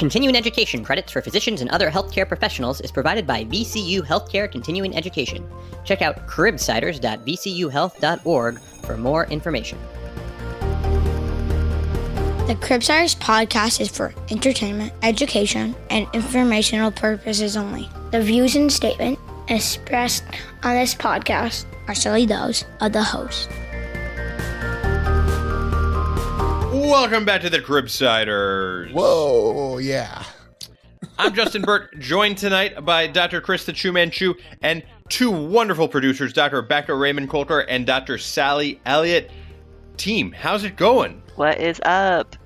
Continuing education credits for physicians and other healthcare professionals is provided by VCU Healthcare Continuing Education. Check out cribsiders.vcuhealth.org for more information. The Cribsiders podcast is for entertainment, education, and informational purposes only. The views and statements expressed on this podcast are solely those of the host. Welcome back to the Cribsiders. Whoa, yeah. I'm Justin Burt, joined tonight by Dr. Chris the Chu Manchu and two wonderful producers, Dr. Rebecca Raymond Coulter and Dr. Sally Elliott. Team, how's it going? What is up?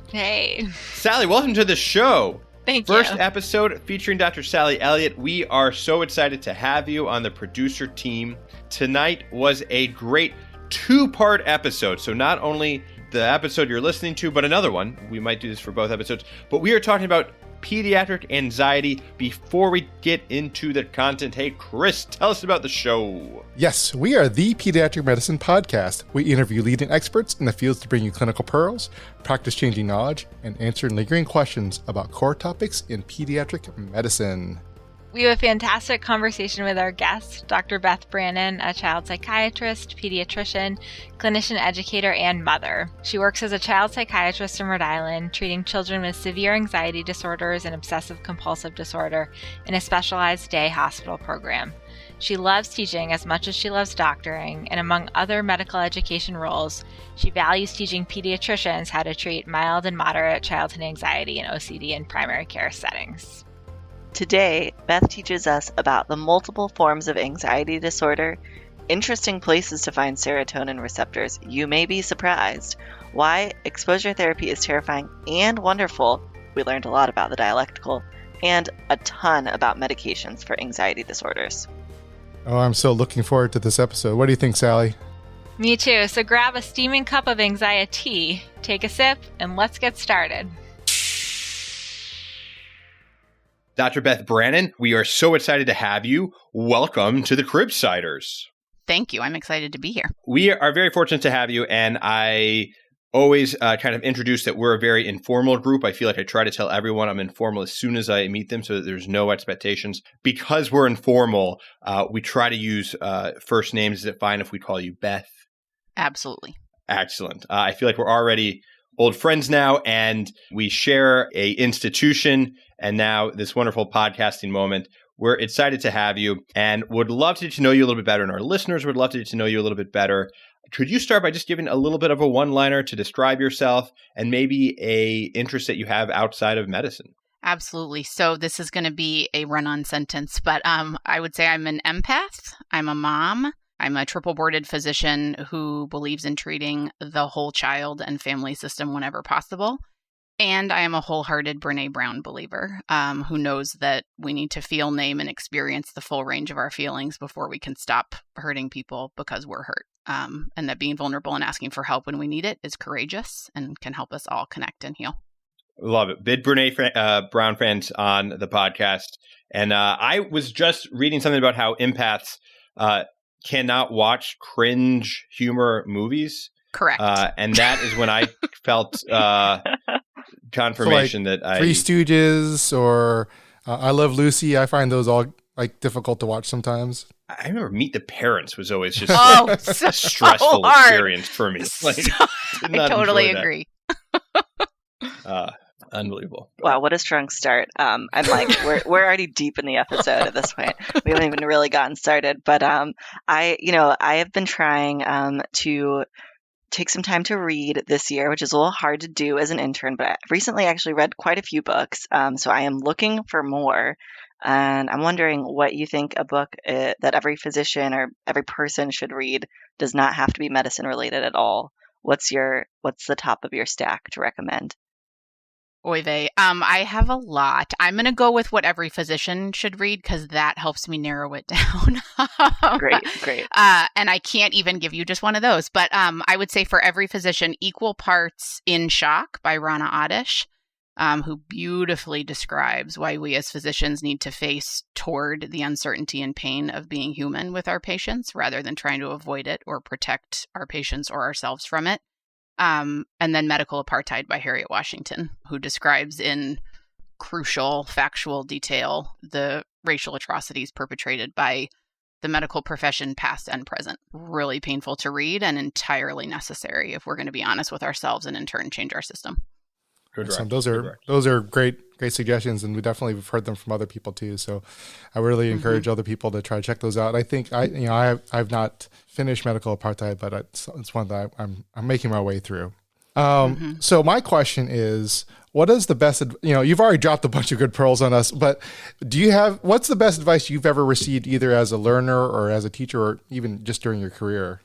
Hey. Sally, welcome to the show. Thank you. First episode featuring Dr. Sally Elliott. We are so excited to have you on the producer team. Tonight was a great two-part episode. So not only the episode you're listening to, but another one. We might do this for both episodes. But we are talking about pediatric anxiety. Before we get into the content, hey, Chris, tell us about the show. Yes, we are the Pediatric Medicine Podcast. We interview leading experts in the fields to bring you clinical pearls, practice-changing knowledge, and answer lingering questions about core topics in pediatric medicine. We have a fantastic conversation with our guest, Dr. Beth Brannan, a child psychiatrist, pediatrician, clinician educator, and mother. She works as a child psychiatrist in Rhode Island, treating children with severe anxiety disorders and obsessive-compulsive disorder in a specialized day hospital program. She loves teaching as much as she loves doctoring, and among other medical education roles, she values teaching pediatricians how to treat mild and moderate childhood anxiety and OCD in primary care settings. Today, Beth teaches us about the multiple forms of anxiety disorder, interesting places to find serotonin receptors. You may be surprised. Why exposure therapy is terrifying and wonderful. We learned a lot about the dialectical, and a ton about medications for anxiety disorders. Oh, I'm so looking forward to this episode. What do you think, Sally? Me too. So grab a steaming cup of anxiety, take a sip, and let's get started. Dr. Beth Brannan, we are so excited to have you. Welcome to the Cribsiders. Thank you. I'm excited to be here. We are very fortunate to have you, and I always kind of introduce that we're a very informal group. I feel like I try to tell everyone I'm informal as soon as I meet them so that there's no expectations. Because we're informal, we try to use first names. Is it fine if we call you Beth? Absolutely. Excellent. I feel like we're already old friends now, and we share a institution and now this wonderful podcasting moment. We're excited to have you and would love to get to know you a little bit better, and our listeners would love to get to know you a little bit better. Could you start by just giving a little bit of a one-liner to describe yourself and maybe a interest that you have outside of medicine? Absolutely. So this is going to be a run-on sentence, but I would say I'm an empath. I'm a mom. I'm a triple-boarded physician who believes in treating the whole child and family system whenever possible. And I am a wholehearted Brene Brown believer who knows that we need to feel, name, and experience the full range of our feelings before we can stop hurting people because we're hurt. And that being vulnerable and asking for help when we need it is courageous and can help us all connect and heal. Love it. Big Brene Brown fans on the podcast. And I was just reading something about how empaths cannot watch cringe humor movies. Correct. And that is when I felt confirmation so like that I... Three Stooges or I Love Lucy, I find those all like difficult to watch sometimes. I remember Meet the Parents was always just so a stressful hard. experience for me. Like, I totally agree. Unbelievable. Wow, what a strong start. I'm like, we're already deep in the episode at this point. We haven't even really gotten started. But I have been trying to take some time to read this year, which is a little hard to do as an intern, but I recently actually read quite a few books. So I am looking for more. And I'm wondering what you think a book that every physician or every person should read does not have to be medicine related at all. What's the top of your stack to recommend? Oy vey. I have a lot. I'm going to go with what every physician should read because that helps me narrow it down. Great. And I can't even give you just one of those. But I would say for every physician, equal parts In Shock by Rana Adish, who beautifully describes why we as physicians need to face toward the uncertainty and pain of being human with our patients rather than trying to avoid it or protect our patients or ourselves from it. And then Medical Apartheid by Harriet Washington, who describes in crucial factual detail the racial atrocities perpetrated by the medical profession, past and present. Really painful to read and entirely necessary if we're going to be honest with ourselves and in turn change our system. Those are great suggestions, and we definitely have heard them from other people too. So I really encourage other people to try to check those out. I think I've not finished medical apartheid, but it's one that I'm making my way through. So my question is, what is the best, you've already dropped a bunch of good pearls on us, but what's the best advice you've ever received either as a learner or as a teacher or even just during your career?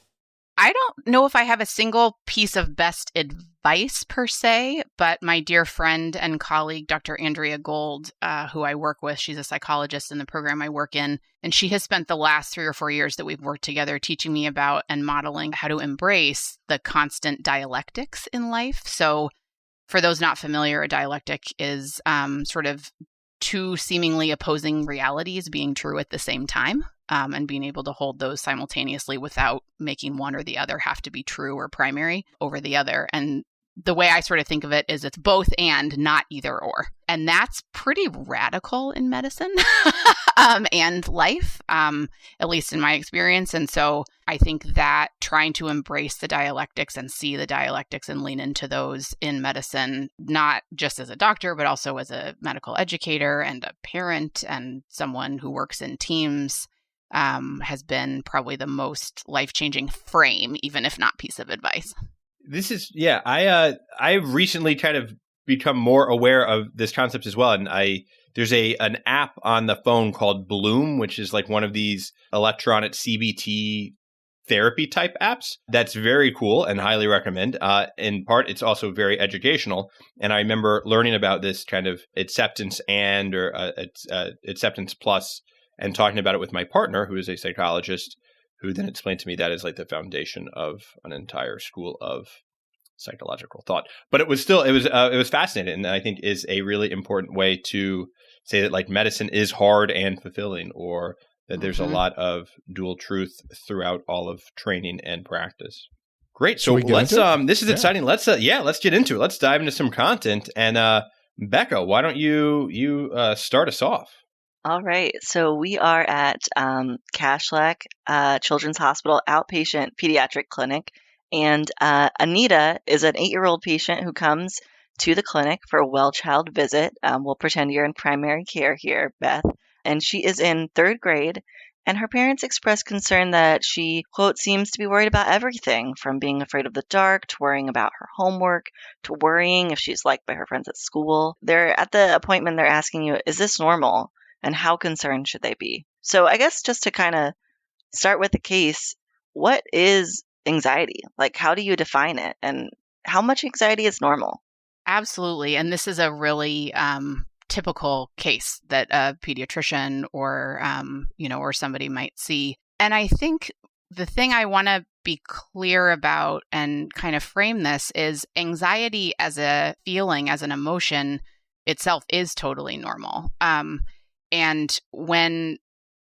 I don't know if I have a single piece of best advice per se, but my dear friend and colleague, Dr. Andrea Gold, who I work with, she's a psychologist in the program I work in, and she has spent the last 3 or 4 years that we've worked together teaching me about and modeling how to embrace the constant dialectics in life. So for those not familiar, a dialectic is sort of two seemingly opposing realities being true at the same time. And being able to hold those simultaneously without making one or the other have to be true or primary over the other. And the way I sort of think of it is it's both and, not either or. And that's pretty radical in medicine and life, at least in my experience. And so I think that trying to embrace the dialectics and see the dialectics and lean into those in medicine, not just as a doctor, but also as a medical educator and a parent and someone who works in teams, has been probably the most life-changing frame, even if not piece of advice. This is, I've recently kind of become more aware of this concept as well. And there's an app on the phone called Bloom, which is like one of these electronic CBT therapy type apps. That's very cool and highly recommend. In part, it's also very educational. And I remember learning about this kind of acceptance acceptance plus, and talking about it with my partner, who is a psychologist, who then explained to me that is like the foundation of an entire school of psychological thought. But it was fascinating, and I think is a really important way to say that like medicine is hard and fulfilling, or that there's a lot of dual truth throughout all of training and practice. Great. So let's this is exciting. Let's get into it. Let's dive into some content. And Becca, why don't you start us off? All right. So we are at Kashlak Children's Hospital Outpatient Pediatric Clinic. And Anita is an 8-year-old patient who comes to the clinic for a well child visit. We'll pretend you're in primary care here, Beth. And she is in 3rd grade. And her parents expressed concern that she, quote, seems to be worried about everything, from being afraid of the dark to worrying about her homework to worrying if she's liked by her friends at school. They're at the appointment, they're asking you, is this normal? And how concerned should they be? So I guess just to kind of start with the case, what is anxiety? Like, how do you define it? And how much anxiety is normal? Absolutely. And this is a really typical case that a pediatrician or somebody might see. And I think the thing I want to be clear about and kind of frame this is anxiety as a feeling, as an emotion itself is totally normal. And when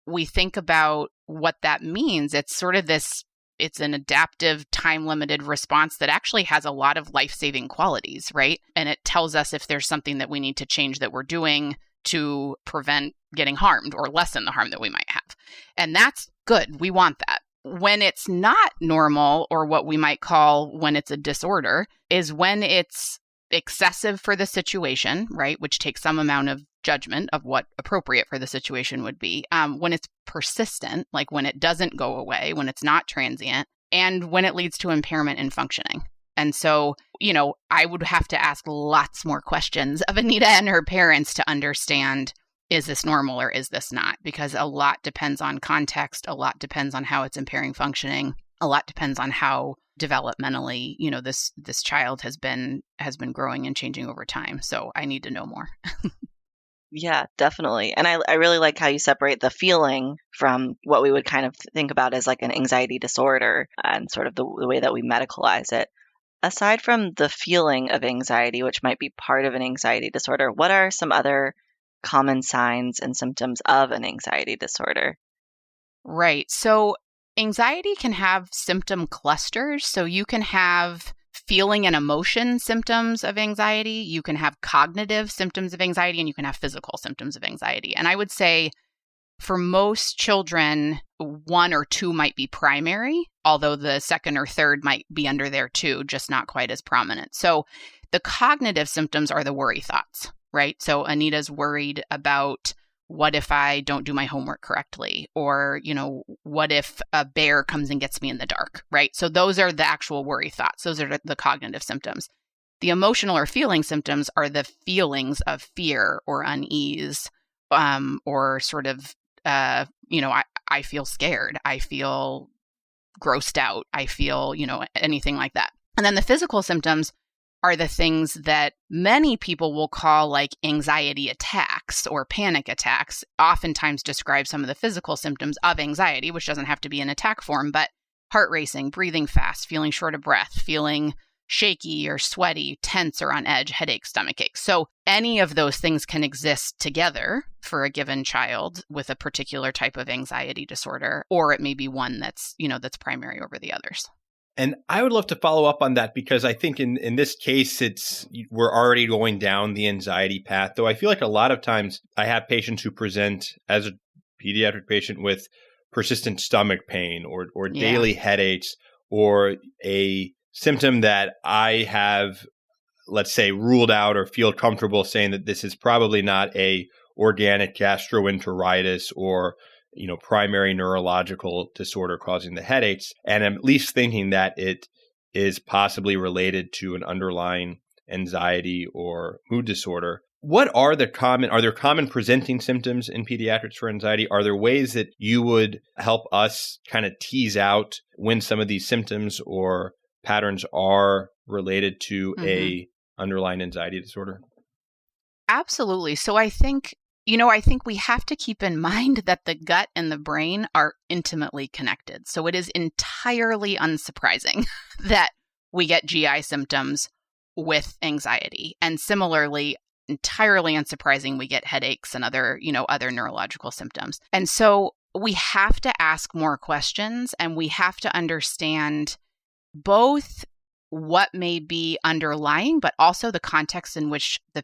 we think about what that means, it's sort of it's an adaptive, time-limited response that actually has a lot of life-saving qualities, right? And it tells us if there's something that we need to change that we're doing to prevent getting harmed or lessen the harm that we might have. And that's good. We want that. When it's not normal, or what we might call when it's a disorder, is when it's excessive for the situation, right? Which takes some amount of judgment of what appropriate for the situation would be. When it's persistent, like when it doesn't go away, when it's not transient, and when it leads to impairment in functioning. And so, I would have to ask lots more questions of Anita and her parents to understand, is this normal or is this not? Because a lot depends on context, a lot depends on how it's impairing functioning, a lot depends on how developmentally, this child has been growing and changing over time. So I need to know more. Yeah, definitely. And I really like how you separate the feeling from what we would kind of think about as like an anxiety disorder and sort of the way that we medicalize it. Aside from the feeling of anxiety, which might be part of an anxiety disorder, what are some other common signs and symptoms of an anxiety disorder? Right. So anxiety can have symptom clusters. So you can have feeling and emotion symptoms of anxiety. You can have cognitive symptoms of anxiety, and you can have physical symptoms of anxiety. And I would say for most children, 1 or 2 might be primary, although the second or third might be under there too, just not quite as prominent. So the cognitive symptoms are the worry thoughts, right? So Anita's worried about, what if I don't do my homework correctly? Or, what if a bear comes and gets me in the dark, right? So those are the actual worry thoughts. Those are the cognitive symptoms. The emotional or feeling symptoms are the feelings of fear or unease, or sort of, I feel scared. I feel grossed out. I feel, anything like that. And then the physical symptoms are the things that many people will call like anxiety attacks or panic attacks, oftentimes describe some of the physical symptoms of anxiety, which doesn't have to be an attack form, but heart racing, breathing fast, feeling short of breath, feeling shaky or sweaty, tense or on edge, headache, stomach ache. So any of those things can exist together for a given child with a particular type of anxiety disorder, or it may be one that's primary over the others. And I would love to follow up on that, because I think in this case, we're already going down the anxiety path, though I feel like a lot of times I have patients who present as a pediatric patient with persistent stomach pain or daily headaches, or a symptom that I have, let's say, ruled out or feel comfortable saying that this is probably not a organic gastroenteritis or primary neurological disorder causing the headaches. And I'm at least thinking that it is possibly related to an underlying anxiety or mood disorder. Are there common presenting symptoms in pediatrics for anxiety? Are there ways that you would help us kind of tease out when some of these symptoms or patterns are related to a underlying anxiety disorder? Absolutely. So I think we have to keep in mind that the gut and the brain are intimately connected. So it is entirely unsurprising that we get GI symptoms with anxiety. And similarly, entirely unsurprising, we get headaches and other neurological symptoms. And so we have to ask more questions, and we have to understand both what may be underlying, but also the context in which the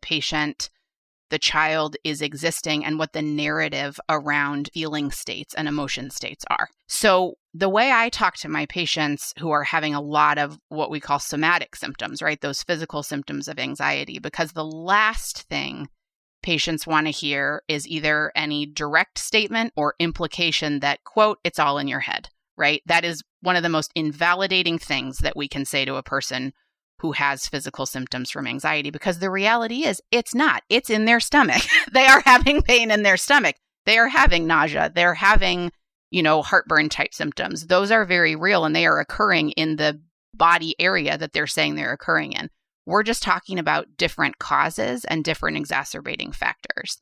child is existing, and what the narrative around feeling states and emotion states are. So the way I talk to my patients who are having a lot of what we call somatic symptoms, right? Those physical symptoms of anxiety, because the last thing patients want to hear is either any direct statement or implication that, quote, it's all in your head, right? That is one of the most invalidating things that we can say to a person who has physical symptoms from anxiety, because the reality is it's not. It's in their stomach. They are having pain in their stomach. They are having nausea. They're having, heartburn type symptoms. Those are very real, and they are occurring in the body area that they're saying they're occurring in. We're just talking about different causes and different exacerbating factors.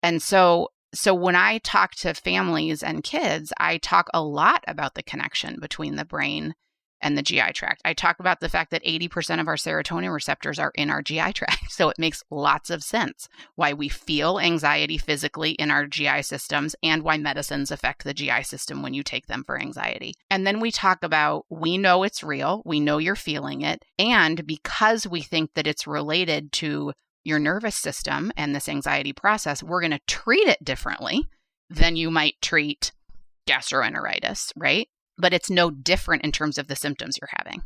And so when I talk to families and kids, I talk a lot about the connection between the brain and the GI tract. I talk about the fact that 80% of our serotonin receptors are in our GI tract. So it makes lots of sense why we feel anxiety physically in our GI systems, and why medicines affect the GI system when you take them for anxiety. And then we talk about, we know it's real, we know you're feeling it, and because we think that it's related to your nervous system and this anxiety process, we're going to treat it differently than you might treat gastroenteritis, right? But it's no different in terms of the symptoms you're having.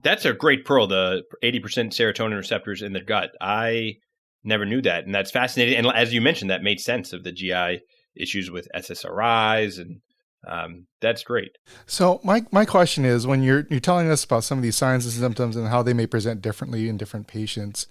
That's a great pearl, the 80% serotonin receptors in the gut. I never knew that. And that's fascinating. And as you mentioned, that made sense of the GI issues with SSRIs. And that's great. So my question is, when you're telling us about some of these signs and symptoms and how they may present differently in different patients,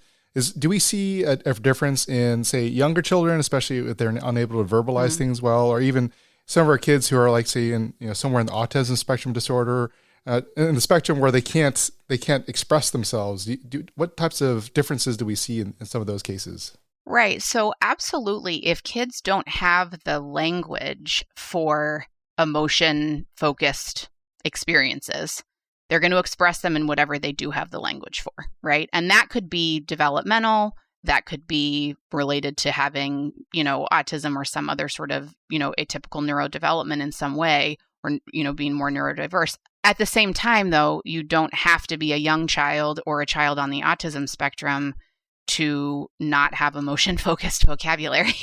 do we see a difference in, say, younger children, especially if they're unable to verbalize things well, or even some of our kids who are, like, say, somewhere in the autism spectrum disorder, in the spectrum where they can't express themselves? What types of differences do we see in some of those cases? Right. So absolutely, if kids don't have the language for emotion-focused experiences, they're going to express them in whatever they do have the language for, right? And that could be developmental. That could be related to having, autism or some other sort of, atypical neurodevelopment in some way, or, being more neurodiverse. At the same time, though, you don't have to be a young child or a child on the autism spectrum to not have emotion-focused vocabulary.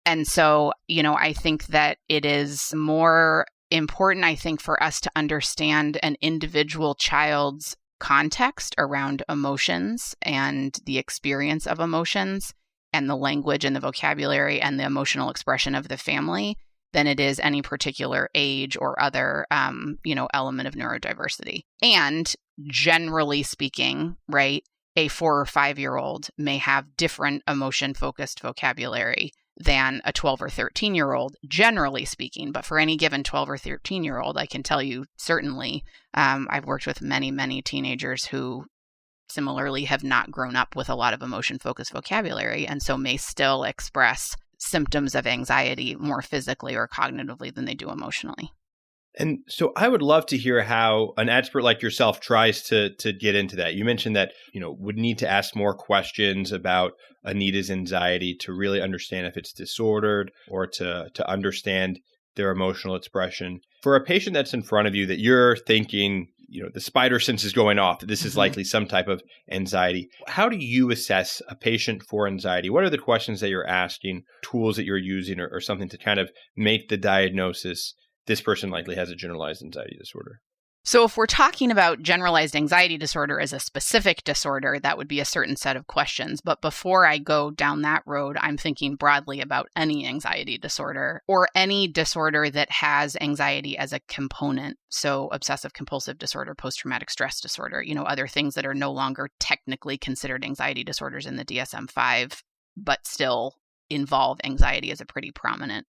And so, I think that it is more important, I think, for us to understand an individual child's context around emotions and the experience of emotions and the language and the vocabulary and the emotional expression of the family than it is any particular age or other, element of neurodiversity. And generally speaking, right, a 4 or 5-year-old may have different emotion-focused vocabulary than a 12 or 13-year-old, generally speaking. But for any given 12 or 13-year-old, I can tell you certainly, I've worked with many, many teenagers who similarly have not grown up with a lot of emotion-focused vocabulary and so may still express symptoms of anxiety more physically or cognitively than they do emotionally. And so I would love to hear how an expert like yourself tries to get into that. You mentioned that, would need to ask more questions about Anita's anxiety to really understand if it's disordered or to understand their emotional expression. For a patient that's in front of you that you're thinking, the spider sense is going off, that this is likely some type of anxiety. How do you assess a patient for anxiety? What are the questions that you're asking, tools that you're using, or something to kind of make the diagnosis, this person likely has a generalized anxiety disorder? So if we're talking about generalized anxiety disorder as a specific disorder, that would be a certain set of questions. But before I go down that road, I'm thinking broadly about any anxiety disorder or any disorder that has anxiety as a component. So obsessive compulsive disorder, post-traumatic stress disorder, other things that are no longer technically considered anxiety disorders in the DSM-5, but still involve anxiety as a pretty prominent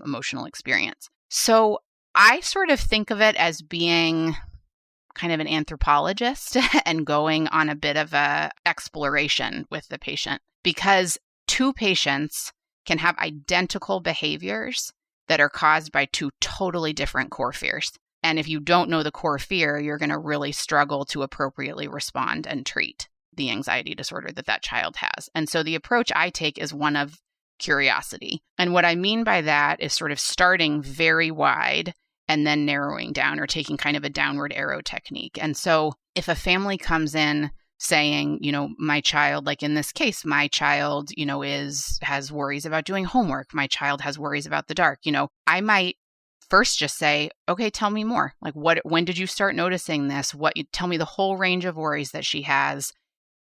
emotional experience. So I sort of think of it as being kind of an anthropologist and going on a bit of a exploration with the patient, because two patients can have identical behaviors that are caused by two totally different core fears. And if you don't know the core fear, you're going to really struggle to appropriately respond and treat the anxiety disorder that child has. And so the approach I take is one of curiosity. And what I mean by that is sort of starting very wide and then narrowing down, or taking kind of a downward arrow technique. And so if a family comes in saying, my child, like in this case, my child, has worries about doing homework. My child has worries about the dark. I might first just say, okay, tell me more. Like when did you start noticing this? Tell me the whole range of worries that she has.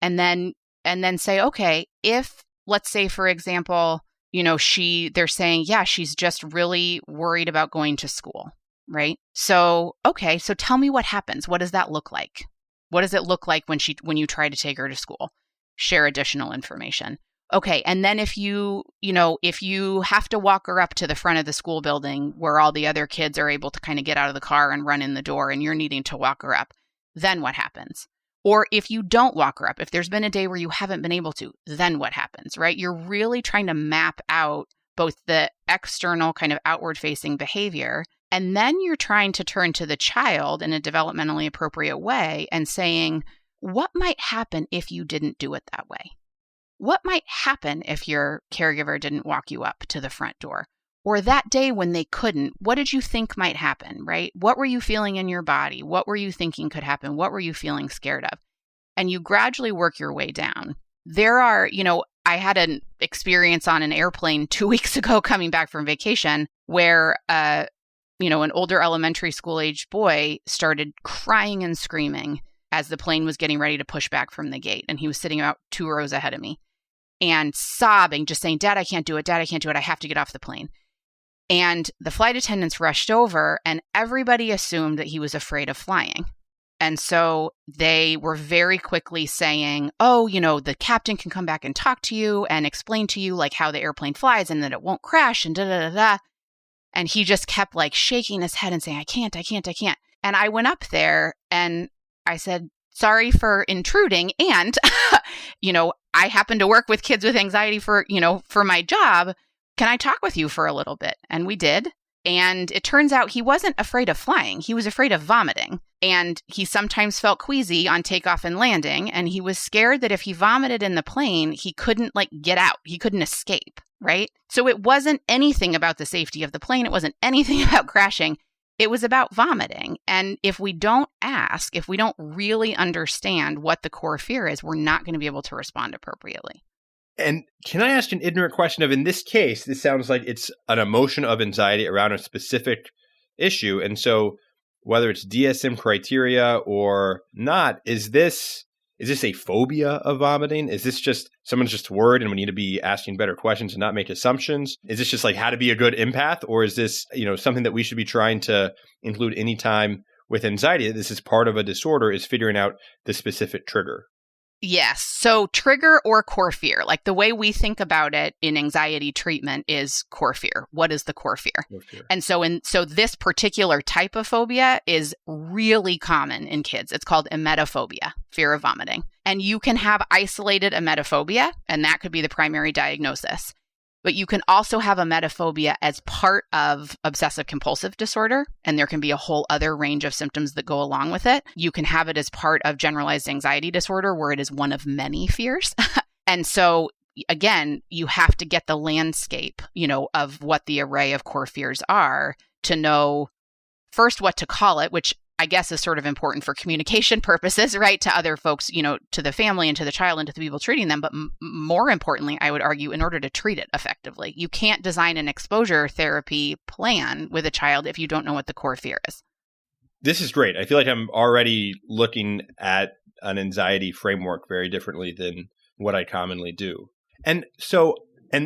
And then say, okay, if, let's say, for example, they're saying, yeah, she's just really worried about going to school, right? So, okay, so tell me what happens. What does that look like? What does it look like when you try to take her to school? Share additional information. Okay, and then if you have to walk her up to the front of the school building where all the other kids are able to kind of get out of the car and run in the door and you're needing to walk her up, then what happens? Or if you don't walk her up, if there's been a day where you haven't been able to, then what happens, right? You're really trying to map out both the external kind of outward facing behavior, and then you're trying to turn to the child in a developmentally appropriate way and saying, what might happen if you didn't do it that way? What might happen if your caregiver didn't walk you up to the front door? Or that day when they couldn't, what did you think might happen, right? What were you feeling in your body? What were you thinking could happen? What were you feeling scared of? And you gradually work your way down. There are, I had an experience on an airplane 2 weeks ago coming back from vacation where, an older elementary school age boy started crying and screaming as the plane was getting ready to push back from the gate. And he was sitting about 2 rows ahead of me and sobbing, just saying, Dad, I can't do it. Dad, I can't do it. I have to get off the plane. And the flight attendants rushed over and everybody assumed that he was afraid of flying. And so they were very quickly saying, oh, the captain can come back and talk to you and explain to you like how the airplane flies and that it won't crash and da-da-da-da. And he just kept like shaking his head and saying, I can't. And I went up there and I said, sorry for intruding. And, I happen to work with kids with anxiety for my job. Can I talk with you for a little bit? And we did. And it turns out he wasn't afraid of flying. He was afraid of vomiting. And he sometimes felt queasy on takeoff and landing. And he was scared that if he vomited in the plane, he couldn't get out. He couldn't escape, right? So it wasn't anything about the safety of the plane. It wasn't anything about crashing. it was about vomiting. And if we don't ask, if we don't really understand what the core fear is, we're not going to be able to respond appropriately. And can I ask an ignorant question of, in this case, this sounds like it's an emotion of anxiety around a specific issue. And so whether it's DSM criteria or not, is this a phobia of vomiting? Is this just someone's just worried and we need to be asking better questions and not make assumptions? Is this just like how to be a good empath? Or is this, something that we should be trying to include anytime with anxiety? This is part of a disorder, is figuring out the specific trigger. Yes. So trigger or core fear, like the way we think about it in anxiety treatment is core fear. What is the core fear? And so this particular type of phobia is really common in kids. It's called emetophobia, fear of vomiting. And you can have isolated emetophobia, and that could be the primary diagnosis. But you can also have emetophobia as part of obsessive compulsive disorder, and there can be a whole other range of symptoms that go along with it. You can have it as part of generalized anxiety disorder, where it is one of many fears. And so, again, you have to get the landscape, of what the array of core fears are to know first what to call it, which I guess is sort of important for communication purposes, right? To other folks, to the family and to the child and to the people treating them. But more importantly, I would argue, in order to treat it effectively, you can't design an exposure therapy plan with a child if you don't know what the core fear is. This is great. I feel like I'm already looking at an anxiety framework very differently than what I commonly do. And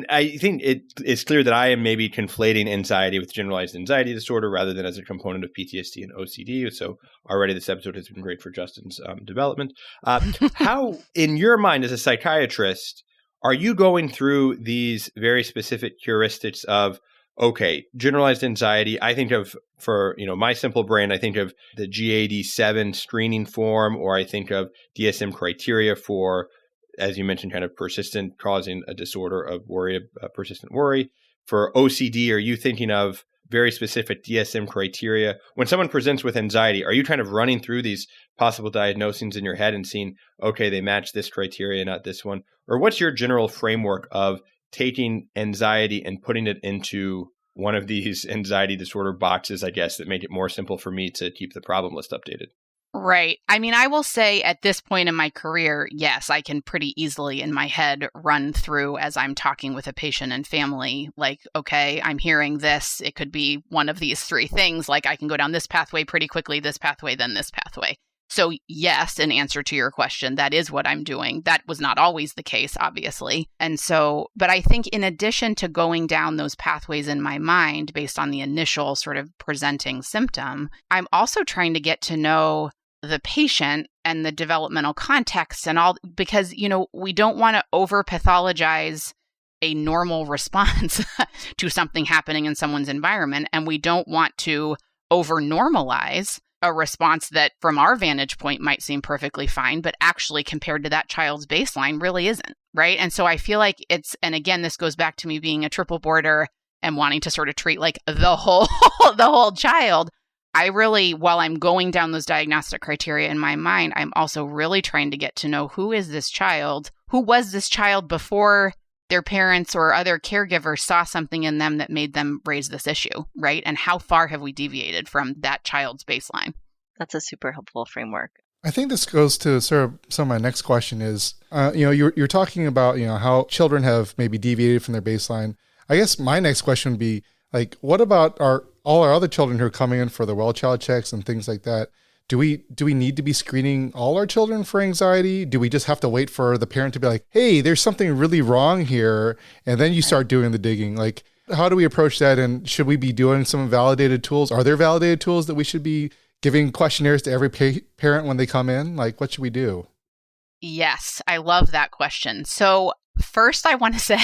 I think it's clear that I am maybe conflating anxiety with generalized anxiety disorder rather than as a component of PTSD and OCD. So already this episode has been great for Justin's development. How, in your mind as a psychiatrist, are you going through these very specific heuristics of, okay, generalized anxiety? I think of, for my simple brain, I think of the GAD-7 screening form, or I think of DSM criteria for, as you mentioned, kind of persistent, causing a disorder of worry, persistent worry. For OCD, are you thinking of very specific DSM criteria? When someone presents with anxiety, are you kind of running through these possible diagnoses in your head and seeing, okay, they match this criteria, not this one? Or what's your general framework of taking anxiety and putting it into one of these anxiety disorder boxes, I guess, that make it more simple for me to keep the problem list updated? Right. I mean, I will say at this point in my career, yes, I can pretty easily in my head run through as I'm talking with a patient and family, like, okay, I'm hearing this. It could be one of these three things. Like I can go down this pathway pretty quickly, this pathway, then this pathway. So yes, in answer to your question, that is what I'm doing. That was not always the case, obviously. And so, but I think in addition to going down those pathways in my mind based on the initial sort of presenting symptom, I'm also trying to get to know the patient and the developmental context and all, because, we don't want to over pathologize a normal response to something happening in someone's environment. And we don't want to over normalize a response that from our vantage point might seem perfectly fine, but actually compared to that child's baseline really isn't, right? And so I feel like and again, this goes back to me being a triple boarder and wanting to sort of treat like the whole child. I really, while I'm going down those diagnostic criteria in my mind, I'm also really trying to get to know who is this child? Who was this child before their parents or other caregivers saw something in them that made them raise this issue, right? And how far have we deviated from that child's baseline? That's a super helpful framework. I think this goes to sort of some of my next question is, you're talking about, how children have maybe deviated from their baseline. I guess my next question would be, like, what about all our other children who are coming in for the well child checks and things like that? Do we need to be screening all our children for anxiety? Do we just have to wait for the parent to be like, hey, there's something really wrong here, and then you start doing the digging? Like, how do we approach that? And should we be doing some validated tools? Are there validated tools that we should be giving questionnaires to every parent when they come in? Like, what should we do? Yes, I love that question. So first I want to say,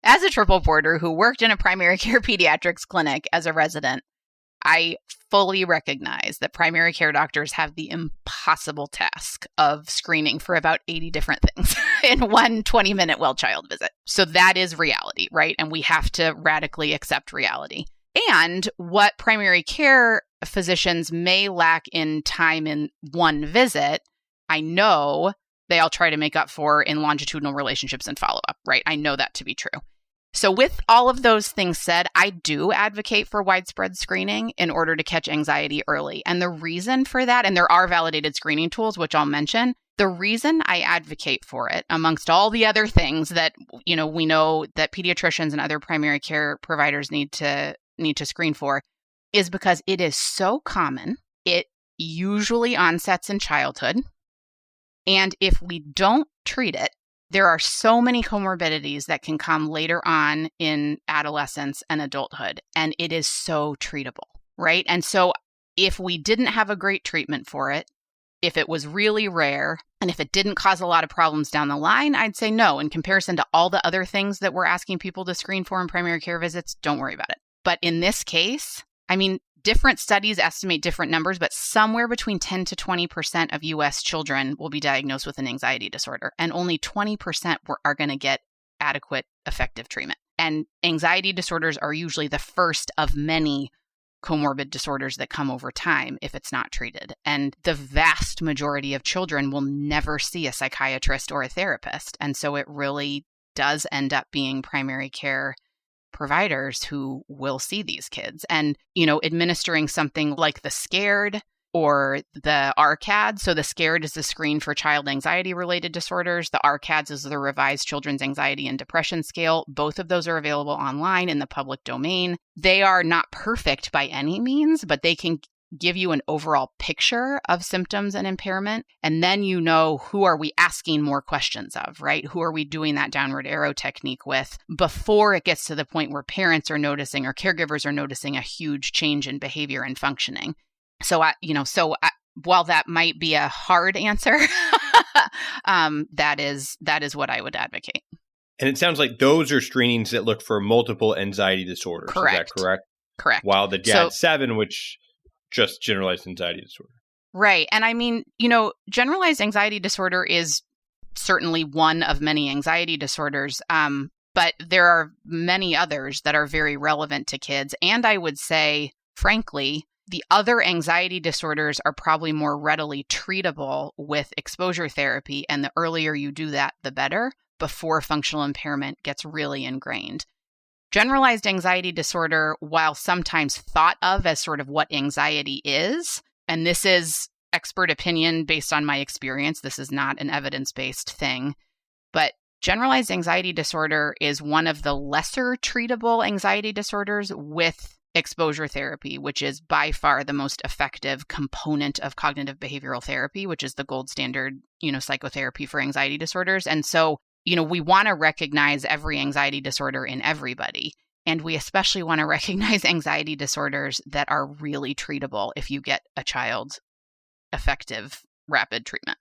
as a triple boarder who worked in a primary care pediatrics clinic as a resident, I fully recognize that primary care doctors have the impossible task of screening for about 80 different things in one 20-minute well child visit. So that is reality, right? And we have to radically accept reality. And what primary care physicians may lack in time in one visit, I know they all try to make up for in longitudinal relationships and follow-up, right? I know that to be true. So with all of those things said, I do advocate for widespread screening in order to catch anxiety early. And the reason for that, and there are validated screening tools, which I'll mention, the reason I advocate for it, amongst all the other things that, we know that pediatricians and other primary care providers need to screen for, is because it is so common. It usually onsets in childhood. And if we don't treat it, there are so many comorbidities that can come later on in adolescence and adulthood, and it is so treatable, right? And so if we didn't have a great treatment for it, if it was really rare, and if it didn't cause a lot of problems down the line, I'd say no. In comparison to all the other things that we're asking people to screen for in primary care visits, don't worry about it. But in this case, different studies estimate different numbers, but somewhere between 10 to 20% of U.S. children will be diagnosed with an anxiety disorder, and only 20% are going to get adequate, effective treatment. And anxiety disorders are usually the first of many comorbid disorders that come over time if it's not treated. And the vast majority of children will never see a psychiatrist or a therapist. And so it really does end up being primary care providers who will see these kids. And, administering something like the SCARED or the RCAD. So the SCARED is the screen for child anxiety related disorders. The RCADS is the revised children's anxiety and depression scale. Both of those are available online in the public domain. They are not perfect by any means, but they can give you an overall picture of symptoms and impairment. And then who are we asking more questions of, right? Who are we doing that downward arrow technique with before it gets to the point where parents are noticing or caregivers are noticing a huge change in behavior and functioning. So, while that might be a hard answer, that is what I would advocate. And it sounds like those are screenings that look for multiple anxiety disorders. Correct. Is that correct? Correct. While the GAD-7, which just generalized anxiety disorder. Right. And generalized anxiety disorder is certainly one of many anxiety disorders, but there are many others that are very relevant to kids. And I would say, frankly, the other anxiety disorders are probably more readily treatable with exposure therapy. And the earlier you do that, the better, before functional impairment gets really ingrained. Generalized anxiety disorder, while sometimes thought of as sort of what anxiety is, and this is expert opinion based on my experience, this is not an evidence-based thing, but generalized anxiety disorder is one of the lesser treatable anxiety disorders with exposure therapy, which is by far the most effective component of cognitive behavioral therapy, which is the gold standard, psychotherapy for anxiety disorders. And so we want to recognize every anxiety disorder in everybody. And we especially want to recognize anxiety disorders that are really treatable if you get a child effective, rapid treatment.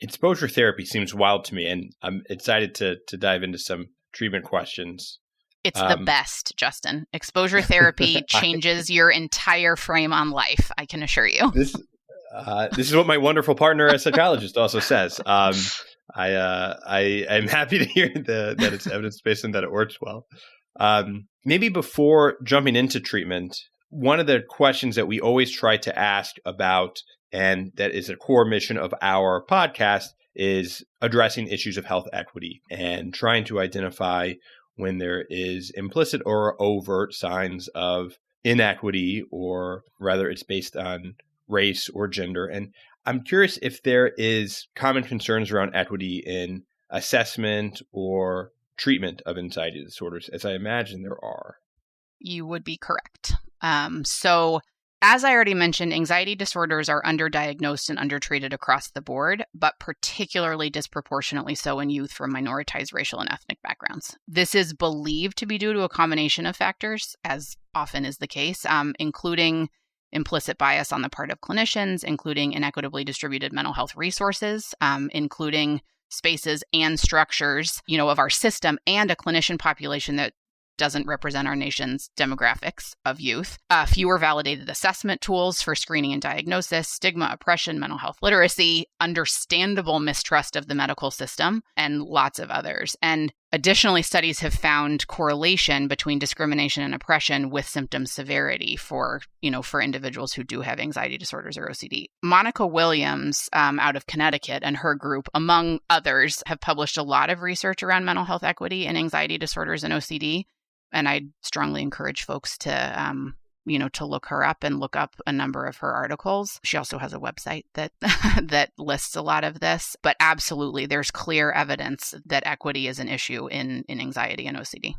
Exposure therapy seems wild to me, and I'm excited to dive into some treatment questions. It's the best, Justin. Exposure therapy changes your entire frame on life, I can assure you. This is what my wonderful partner, a psychologist, also says. I'm happy to hear that it's evidence-based and that it works well. Maybe before jumping into treatment, one of the questions that we always try to ask about, and that is a core mission of our podcast, is addressing issues of health equity and trying to identify when there is implicit or overt signs of inequity, or rather it's based on race or gender. And I'm curious if there is common concerns around equity in assessment or treatment of anxiety disorders, as I imagine there are. You would be correct. So as I already mentioned, anxiety disorders are underdiagnosed and undertreated across the board, but particularly disproportionately so in youth from minoritized racial and ethnic backgrounds. This is believed to be due to a combination of factors, as often is the case, including implicit bias on the part of clinicians, including inequitably distributed mental health resources, including spaces and structures, of our system, and a clinician population that doesn't represent our nation's demographics of youth, fewer validated assessment tools for screening and diagnosis, stigma, oppression, mental health literacy, understandable mistrust of the medical system, and lots of others. And Additionally, studies have found correlation between discrimination and oppression with symptom severity for individuals who do have anxiety disorders or OCD. Monica Williams out of Connecticut and her group, among others, have published a lot of research around mental health equity and anxiety disorders and OCD. And I strongly encourage folks to look her up and look up a number of her articles. She also has a website that that lists a lot of this. But absolutely, there's clear evidence that equity is an issue in anxiety and OCD.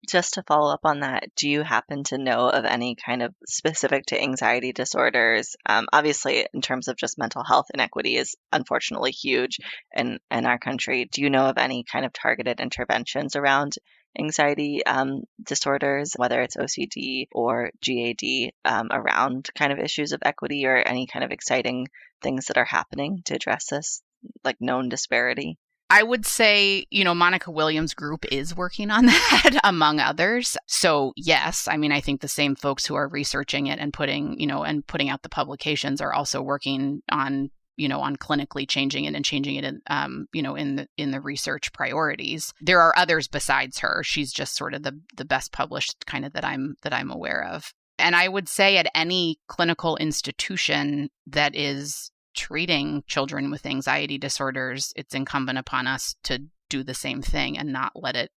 Just to follow up on that, do you happen to know of any kind of specific to anxiety disorders? Obviously, in terms of just mental health, inequity is unfortunately huge in our country. Do you know of any kind of targeted interventions around anxiety disorders, whether it's OCD or GAD, around kind of issues of equity or any kind of exciting things that are happening to address this, like known disparity? I would say, Monica Williams' group is working on that, among others. So yes, I think the same folks who are researching it and putting out the publications are also working on clinically changing it and changing it in the research priorities. There are others besides her. She's just sort of the best published kind of that I'm aware of. And I would say at any clinical institution that is treating children with anxiety disorders, it's incumbent upon us to do the same thing and not let it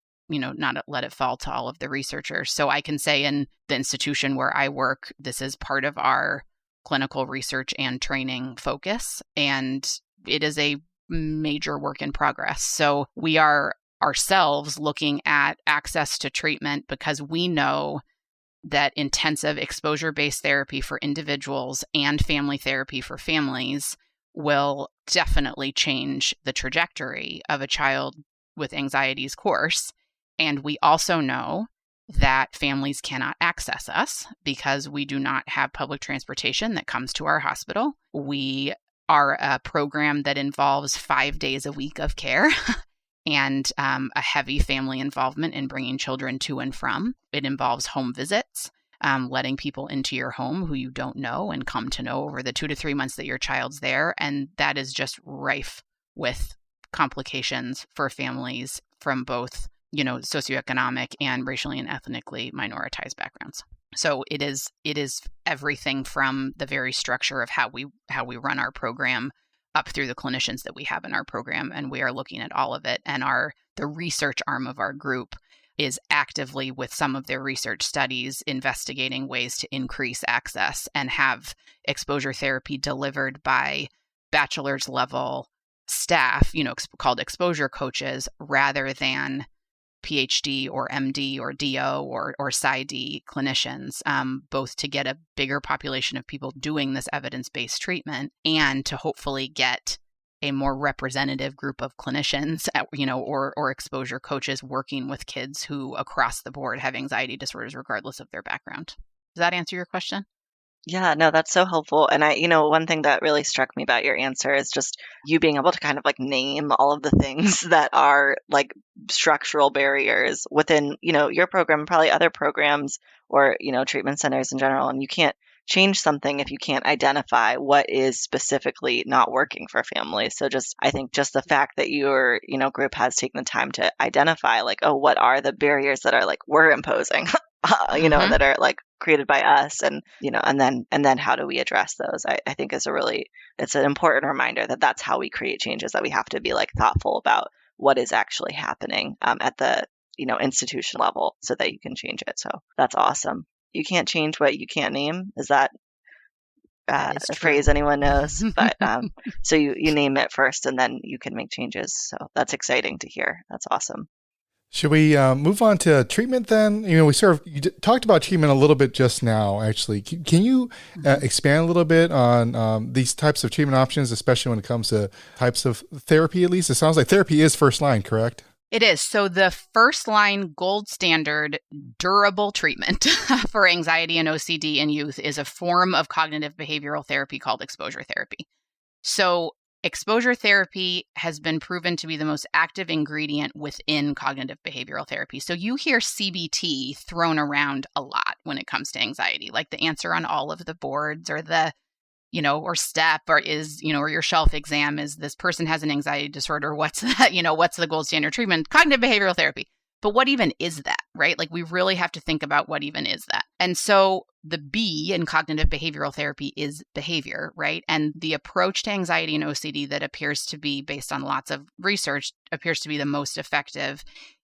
fall to all of the researchers. So I can say in the institution where I work, this is part of our clinical research and training focus, and it is a major work in progress. So we are ourselves looking at access to treatment because we know that intensive exposure-based therapy for individuals and family therapy for families will definitely change the trajectory of a child with anxiety's course. And we also know that families cannot access us because we do not have public transportation that comes to our hospital. We are a program that involves 5 days a week of care and a heavy family involvement in bringing children to and from. It involves home visits, letting people into your home who you don't know and come to know over the 2 to 3 months that your child's there. And that is just rife with complications for families from both socioeconomic and racially and ethnically minoritized backgrounds. So it is everything from the very structure of how we run our program up through the clinicians that we have in our program, and we are looking at all of it. And the research arm of our group is actively, with some of their research studies, investigating ways to increase access and have exposure therapy delivered by bachelor's level staff, called exposure coaches, rather than PhD or MD or DO or PsyD clinicians, both to get a bigger population of people doing this evidence-based treatment and to hopefully get a more representative group of clinicians, or exposure coaches working with kids who across the board have anxiety disorders regardless of their background. Does that answer your question? Yeah, no, that's so helpful. And one thing that really struck me about your answer is just you being able to kind of like name all of the things that are like structural barriers within, your program and probably other programs or, treatment centers in general. And you can't change something if you can't identify what is specifically not working for families. So I think just the fact that your, group has taken the time to identify like, oh, what are the barriers that are like we're imposing, that are like created by us, and and then how do we address those? I think it's an important reminder that that's how we create changes, that we have to be like thoughtful about what is actually happening at the institution level so that you can change it. So that's awesome. You can't change what you can't name. Is that a phrase anyone knows? But so you name it first and then you can make changes. So that's exciting to hear. That's awesome. Should we move on to treatment then? You talked about treatment a little bit just now, actually. Can you expand a little bit on these types of treatment options, especially when it comes to types of therapy, at least? It sounds like therapy is first line, correct? It is. So the first line gold standard durable treatment for anxiety and OCD in youth is a form of cognitive behavioral therapy called exposure therapy. So exposure therapy has been proven to be the most active ingredient within cognitive behavioral therapy. So you hear CBT thrown around a lot when it comes to anxiety, like the answer on all of the boards or the or STEP or or your shelf exam is this person has an anxiety disorder. What's that? What's the gold standard treatment? Cognitive behavioral therapy. But what even is that, right? Like we really have to think about what even is that. And so the B in cognitive behavioral therapy is behavior, right? And the approach to anxiety and OCD that appears to be, based on lots of research, appears to be the most effective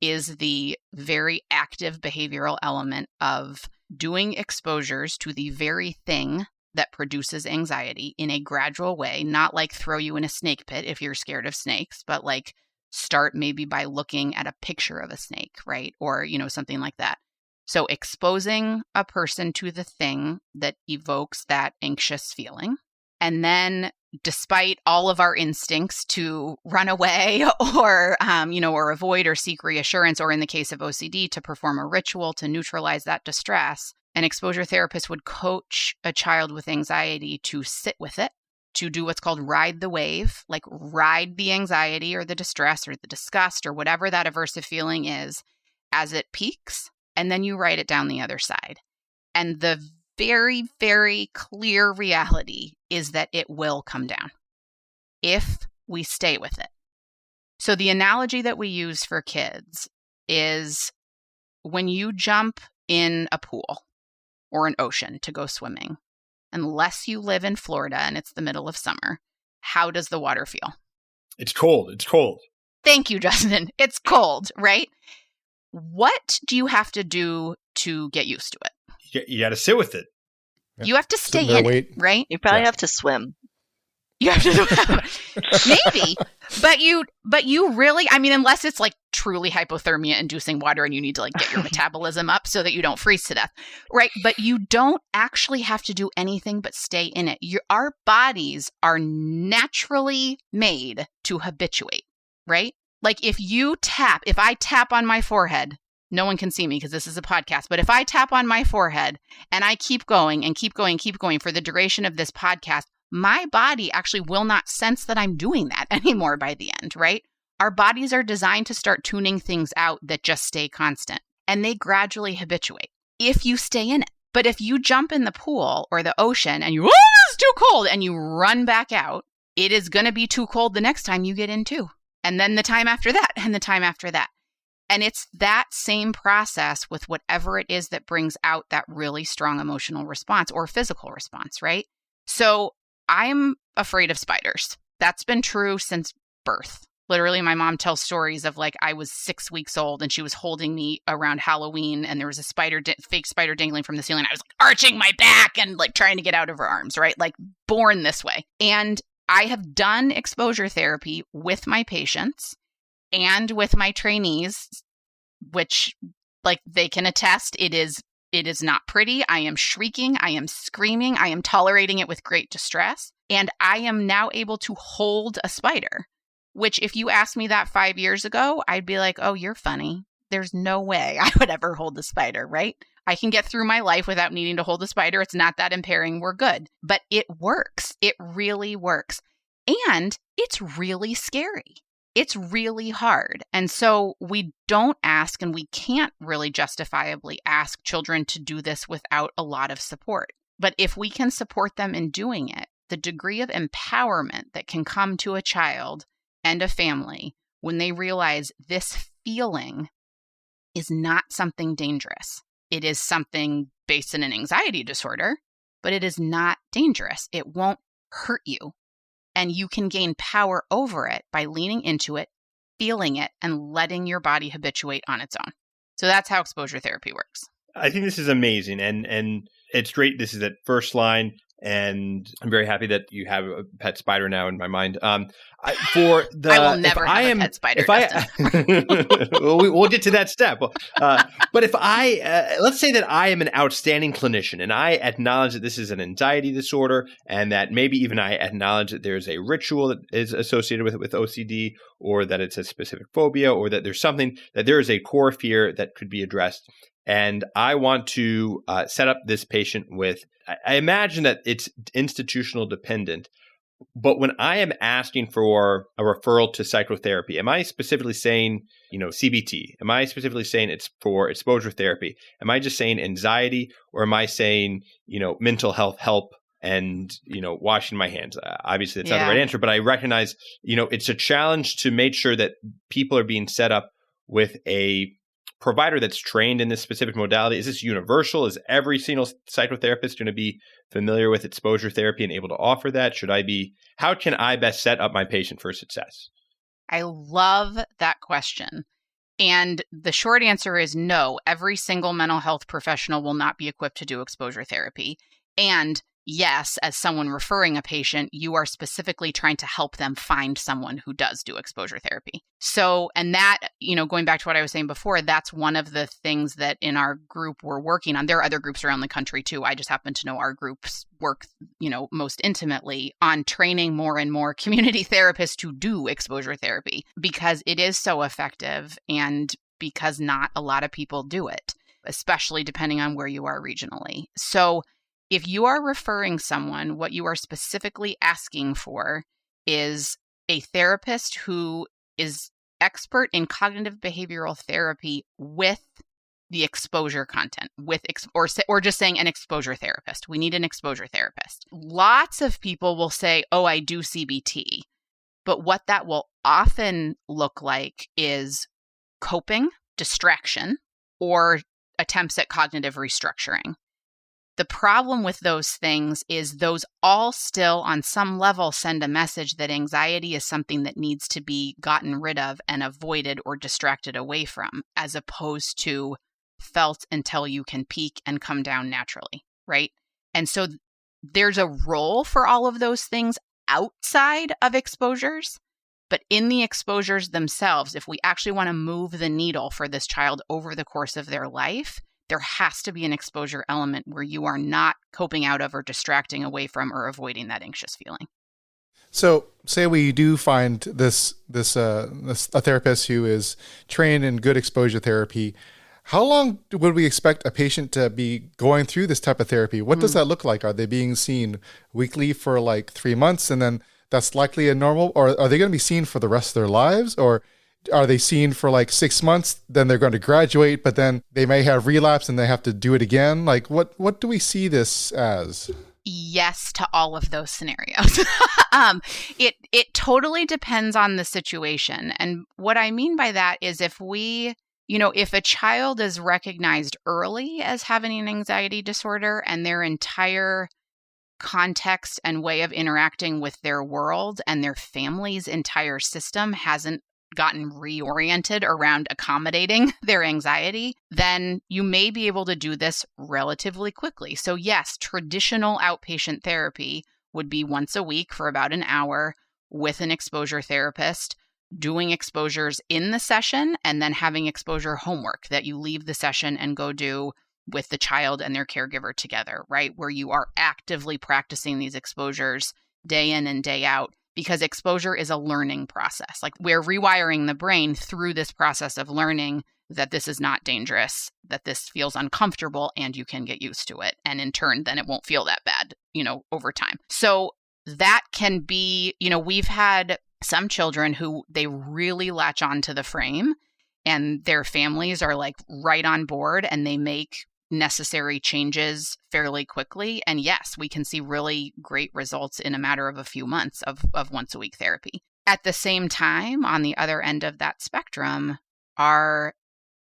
is the very active behavioral element of doing exposures to the very thing that produces anxiety in a gradual way, not like throw you in a snake pit if you're scared of snakes, but like start maybe by looking at a picture of a snake, right? Or, something like that. So exposing a person to the thing that evokes that anxious feeling. And then despite all of our instincts to run away or avoid or seek reassurance, or in the case of OCD, to perform a ritual to neutralize that distress, an exposure therapist would coach a child with anxiety to sit with it, to do what's called ride the wave, like ride the anxiety or the distress or the disgust or whatever that aversive feeling is as it peaks, and then you write it down the other side. And the very, very clear reality is that it will come down if we stay with it. So the analogy that we use for kids is when you jump in a pool or an ocean to go swimming, unless you live in Florida and it's the middle of summer, how does the water feel? It's cold. It's cold. Thank you, Justin. It's cold, right? What do you have to do to get used to it? You got to sit with it. You have to stay in it, right? You probably have to swim. You have to maybe, but you really, unless it's like truly hypothermia inducing water and you need to like get your metabolism up so that you don't freeze to death, right? But you don't actually have to do anything but stay in it. Our bodies are naturally made to habituate, right? Like if I tap on my forehead, no one can see me because this is a podcast, but if I tap on my forehead and I keep going and keep going for the duration of this podcast, my body actually will not sense that I'm doing that anymore by the end, right? Our bodies are designed to start tuning things out that just stay constant, and they gradually habituate if you stay in it. But if you jump in the pool or the ocean and it's too cold and you run back out, it is going to be too cold the next time you get in too. And then the time after that and the time after that. And it's that same process with whatever it is that brings out that really strong emotional response or physical response, right? So I'm afraid of spiders. That's been true since birth. Literally, my mom tells stories of like I was 6 weeks old and she was holding me around Halloween and there was a fake spider dangling from the ceiling. I was like arching my back and like trying to get out of her arms, right? Like born this way. And I have done exposure therapy with my patients and with my trainees, which like they can attest, it is not pretty. I am shrieking. I am screaming. I am tolerating it with great distress. And I am now able to hold a spider, which if you asked me that 5 years ago, I'd be like, oh, you're funny. There's no way I would ever hold a spider, right? I can get through my life without needing to hold a spider. It's not that impairing. We're good. But it works. It really works. And it's really scary. It's really hard. And so we don't ask, and we can't really justifiably ask children to do this without a lot of support. But if we can support them in doing it, the degree of empowerment that can come to a child and a family when they realize this feeling is not something dangerous. It is something based in an anxiety disorder, but it is not dangerous. It won't hurt you. And you can gain power over it by leaning into it, feeling it, and letting your body habituate on its own. So that's how exposure therapy works. I think this is amazing. And it's great. This is at First Line. And I'm very happy that you have a pet spider now in my mind. I will never have a pet spider. We'll get to that step. But if let's say that I am an outstanding clinician and I acknowledge that this is an anxiety disorder and that maybe even I acknowledge that there's a ritual that is associated with OCD or that it's a specific phobia or that there's something, that there is a core fear that could be addressed. And I want to set up this patient with, I imagine that it's institutional dependent, but when I am asking for a referral to psychotherapy, am I specifically saying, CBT? Am I specifically saying it's for exposure therapy? Am I just saying anxiety, or am I saying, mental health help? and, washing my hands. Obviously, that's not the right answer, but I recognize, it's a challenge to make sure that people are being set up with a provider that's trained in this specific modality. Is this universal? Is every single psychotherapist going to be familiar with exposure therapy and able to offer that? How can I best set up my patient for success? I love that question. And the short answer is no, every single mental health professional will not be equipped to do exposure therapy. And yes, as someone referring a patient, you are specifically trying to help them find someone who does do exposure therapy. So, and that, going back to what I was saying before, that's one of the things that in our group we're working on. There are other groups around the country too. I just happen to know our groups work, most intimately on training more and more community therapists to do exposure therapy because it is so effective and because not a lot of people do it, especially depending on where you are regionally. So if you are referring someone, what you are specifically asking for is a therapist who is expert in cognitive behavioral therapy with the exposure content, or just saying an exposure therapist. We need an exposure therapist. Lots of people will say, oh, I do CBT. But what that will often look like is coping, distraction, or attempts at cognitive restructuring. The problem with those things is those all still on some level send a message that anxiety is something that needs to be gotten rid of and avoided or distracted away from, as opposed to felt until you can peak and come down naturally, right? And so there's a role for all of those things outside of exposures, but in the exposures themselves, if we actually want to move the needle for this child over the course of their life, there has to be an exposure element where you are not coping out of or distracting away from or avoiding that anxious feeling. So say we do find a therapist who is trained in good exposure therapy. How long would we expect a patient to be going through this type of therapy? What does that look like? Are they being seen weekly for like 3 months and then that's likely a normal, or are they going to be seen for the rest of their lives? Or are they seen for like 6 months, then they're going to graduate, but then they may have relapse and they have to do it again? Like what do we see this as? Yes to all of those scenarios. It totally depends on the situation. And what I mean by that is if a child is recognized early as having an anxiety disorder and their entire context and way of interacting with their world and their family's entire system hasn't gotten reoriented around accommodating their anxiety, then you may be able to do this relatively quickly. So yes, traditional outpatient therapy would be once a week for about an hour with an exposure therapist, doing exposures in the session and then having exposure homework that you leave the session and go do with the child and their caregiver together, right? Where you are actively practicing these exposures day in and day out. Because exposure is a learning process. Like we're rewiring the brain through this process of learning that this is not dangerous, that this feels uncomfortable, and you can get used to it. And in turn, then it won't feel that bad, over time. So that can be, we've had some children who they really latch on to the frame and their families are like right on board and they make necessary changes fairly quickly. And yes, we can see really great results in a matter of a few months of once a week therapy. At the same time, on the other end of that spectrum are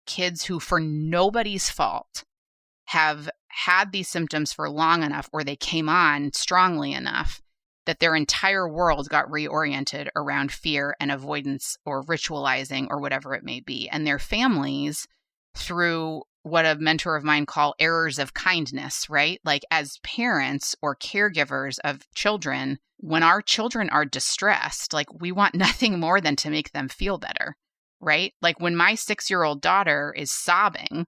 kids who, for nobody's fault, have had these symptoms for long enough or they came on strongly enough that their entire world got reoriented around fear and avoidance or ritualizing or whatever it may be. And their families, through what a mentor of mine call errors of kindness, right? Like as parents or caregivers of children, when our children are distressed, like we want nothing more than to make them feel better, right? Like when my 6-year-old daughter is sobbing,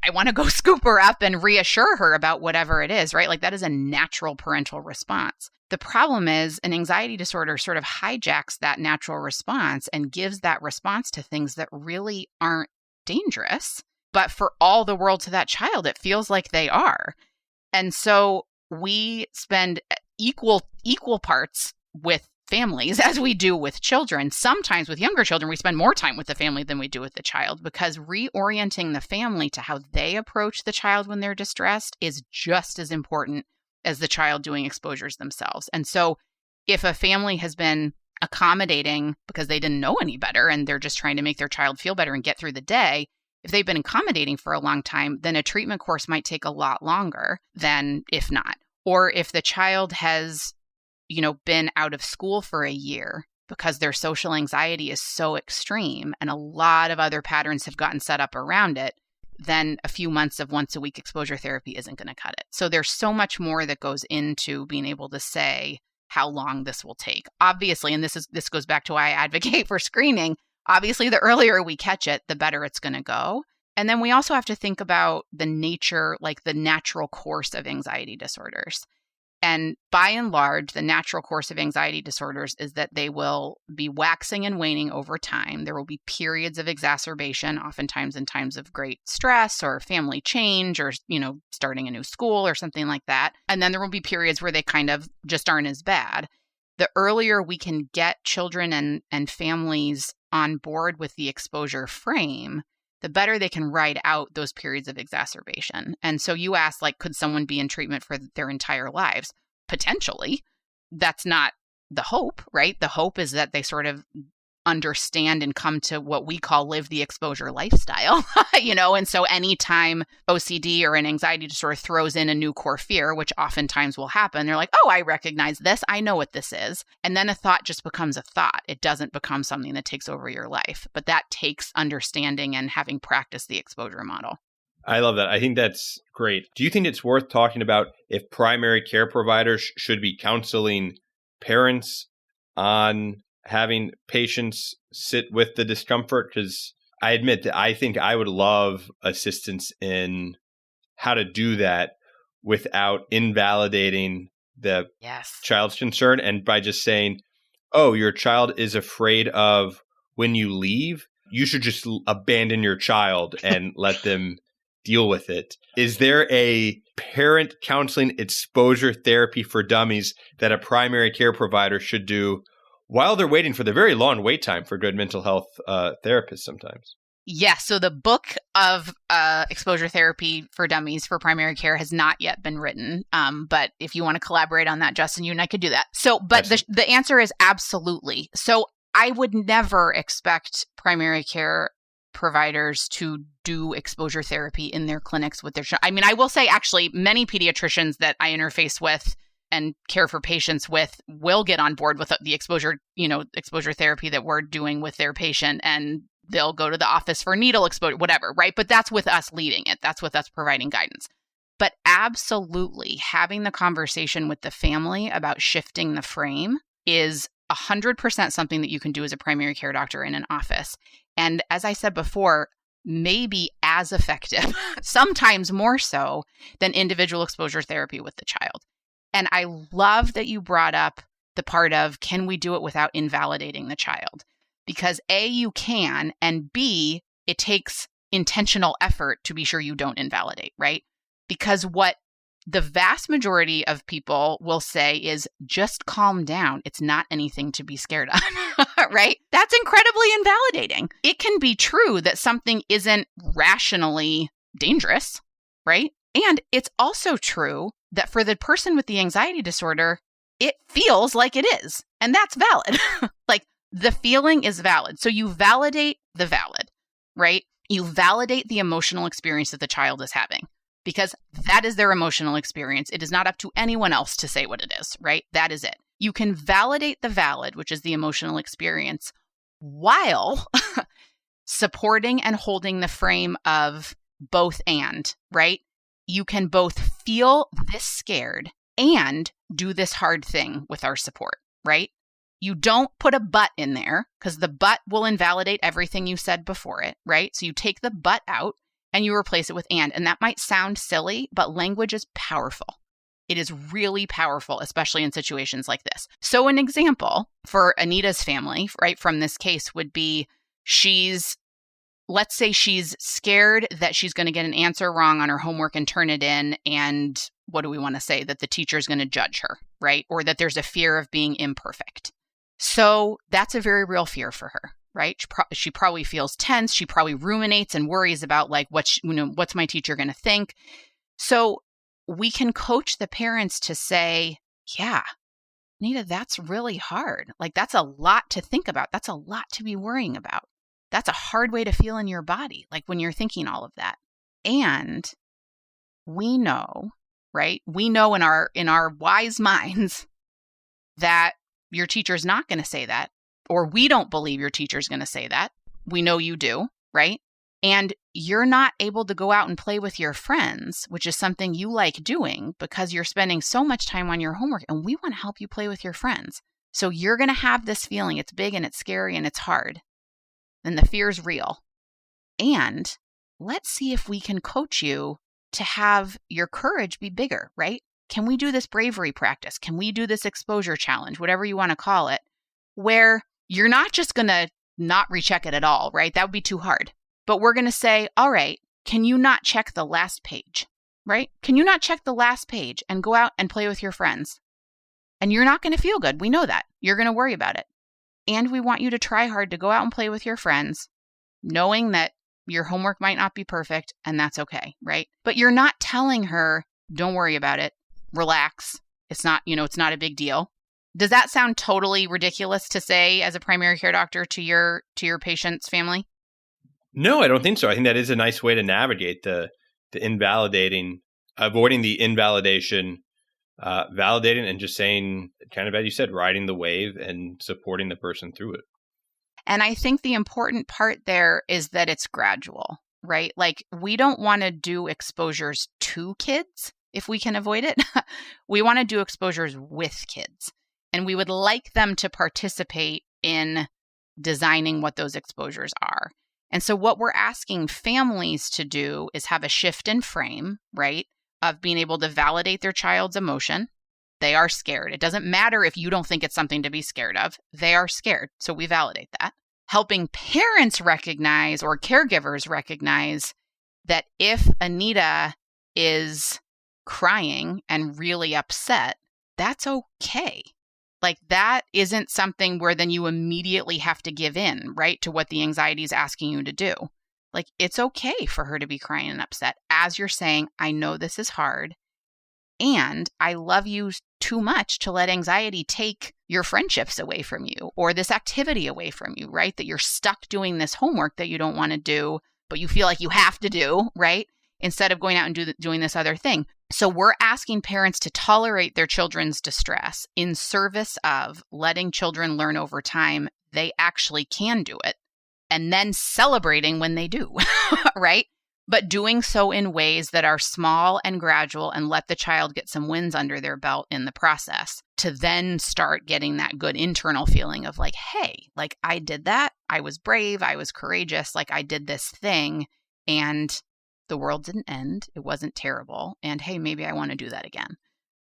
I want to go scoop her up and reassure her about whatever it is, right? Like that is a natural parental response. The problem is an anxiety disorder sort of hijacks that natural response and gives that response to things that really aren't dangerous. But for all the world to that child, it feels like they are. And so we spend equal parts with families as we do with children. Sometimes with younger children, we spend more time with the family than we do with the child because reorienting the family to how they approach the child when they're distressed is just as important as the child doing exposures themselves. And so if a family has been accommodating because they didn't know any better and they're just trying to make their child feel better and get through the day, if they've been accommodating for a long time, then a treatment course might take a lot longer than if not. Or if the child has, been out of school for a year because their social anxiety is so extreme and a lot of other patterns have gotten set up around it, then a few months of once a week exposure therapy isn't going to cut it. So there's so much more that goes into being able to say how long this will take. Obviously, and this goes back to why I advocate for screening. Obviously, the earlier we catch it, the better it's going to go. And then we also have to think about the nature, like the natural course of anxiety disorders. And by and large, the natural course of anxiety disorders is that they will be waxing and waning over time. There will be periods of exacerbation, oftentimes in times of great stress or family change or, starting a new school or something like that. And then there will be periods where they kind of just aren't as bad. The earlier we can get children and families on board with the exposure frame, the better they can ride out those periods of exacerbation. And so you asked, could someone be in treatment for their entire lives? Potentially. That's not the hope, right? The hope is that they sort of understand and come to what we call live the exposure lifestyle, and so anytime OCD or an anxiety disorder throws in a new core fear, which oftentimes will happen, they're like, oh, I recognize this. I know what this is. And then a thought just becomes a thought. It doesn't become something that takes over your life, but that takes understanding and having practiced the exposure model. I love that. I think that's great. Do you think it's worth talking about if primary care providers should be counseling parents on having patients sit with the discomfort? Because I admit that I think I would love assistance in how to do that without invalidating the child's concern. And by just saying, oh, your child is afraid of when you leave, you should just abandon your child and let them deal with it. Is there a parent counseling exposure therapy for dummies that a primary care provider should do while they're waiting for the very long wait time for good mental health therapists sometimes? Yes. So the book of exposure therapy for dummies for primary care has not yet been written. But if you want to collaborate on that, Justin, you and I could do that. So, but the answer is absolutely. So I would never expect primary care providers to do exposure therapy in their clinics with their child. I mean, I will say actually many pediatricians that I interface with and care for patients with will get on board with the exposure therapy that we're doing with their patient, and they'll go to the office for needle exposure, whatever, right? But that's with us leading it. That's with us providing guidance. But absolutely having the conversation with the family about shifting the frame is 100% something that you can do as a primary care doctor in an office. And as I said before, maybe as effective, sometimes more so than individual exposure therapy with the child. And I love that you brought up the part of, can we do it without invalidating the child? Because A, you can, and B, it takes intentional effort to be sure you don't invalidate, right? Because what the vast majority of people will say is just calm down. It's not anything to be scared of, right? That's incredibly invalidating. It can be true that something isn't rationally dangerous, right? And it's also true that for the person with the anxiety disorder, it feels like it is. And that's valid. Like the feeling is valid. So you validate the valid, right? You validate the emotional experience that the child is having because that is their emotional experience. It is not up to anyone else to say what it is, right? That is it. You can validate the valid, which is the emotional experience, while supporting and holding the frame of both and, right? You can both feel this scared and do this hard thing with our support, right? You don't put a but in there because the but will invalidate everything you said before it, right? So you take the but out and you replace it with and. And that might sound silly, but language is powerful. It is really powerful, especially in situations like this. So an example for Anita's family, right, from this case would be let's say she's scared that she's going to get an answer wrong on her homework and turn it in. And what do we want to say? That the teacher is going to judge her, right? Or that there's a fear of being imperfect. So that's a very real fear for her, right? She probably feels tense. She probably ruminates and worries about like, what's my teacher going to think? So we can coach the parents to say, yeah, Nita, that's really hard. Like, that's a lot to think about. That's a lot to be worrying about. That's a hard way to feel in your body, like when you're thinking all of that. And we know, right? We know in our wise minds that your teacher's not going to say that, or we don't believe your teacher's going to say that. We know you do, right? And you're not able to go out and play with your friends, which is something you like doing because you're spending so much time on your homework, and we want to help you play with your friends. So you're going to have this feeling. It's big and it's scary and it's hard. And the fear's real. And let's see if we can coach you to have your courage be bigger, right? Can we do this bravery practice? Can we do this exposure challenge, whatever you want to call it, where you're not just going to not recheck it at all, right? That would be too hard. But we're going to say, all right, can you not check the last page, right? Can you not check the last page and go out and play with your friends? And you're not going to feel good. We know that. You're going to worry about it. And we want you to try hard to go out and play with your friends, knowing that your homework might not be perfect, and that's okay, right? But you're not telling her, don't worry about it, relax. It's not, it's not a big deal. Does that sound totally ridiculous to say as a primary care doctor to your patient's family? No, I don't think so. I think that is a nice way to navigate the invalidating, avoiding the invalidation, validating, and just saying, kind of as you said, riding the wave and supporting the person through it. And I think the important part there is that it's gradual, right? Like, we don't want to do exposures to kids if we can avoid it. We want to do exposures with kids. And we would like them to participate in designing what those exposures are. And so what we're asking families to do is have a shift in frame, right, of being able to validate their child's emotion. They are scared. It doesn't matter if you don't think it's something to be scared of. They are scared. So we validate that. Helping parents recognize, or caregivers recognize, that if Anita is crying and really upset, that's okay. Like, that isn't something where then you immediately have to give in, right, to what the anxiety is asking you to do. Like, it's okay for her to be crying and upset. As you're saying, I know this is hard, and I love you too much to let anxiety take your friendships away from you, or this activity away from you, right? That you're stuck doing this homework that you don't want to do, but you feel like you have to do, right? Instead of going out and doing this other thing. So we're asking parents to tolerate their children's distress in service of letting children learn over time they actually can do it, and then celebrating when they do, right? But doing so in ways that are small and gradual, and let the child get some wins under their belt in the process, to then start getting that good internal feeling of like, hey, like, I did that. I was brave. I was courageous. Like, I did this thing, and the world didn't end. It wasn't terrible. And hey, maybe I want to do that again.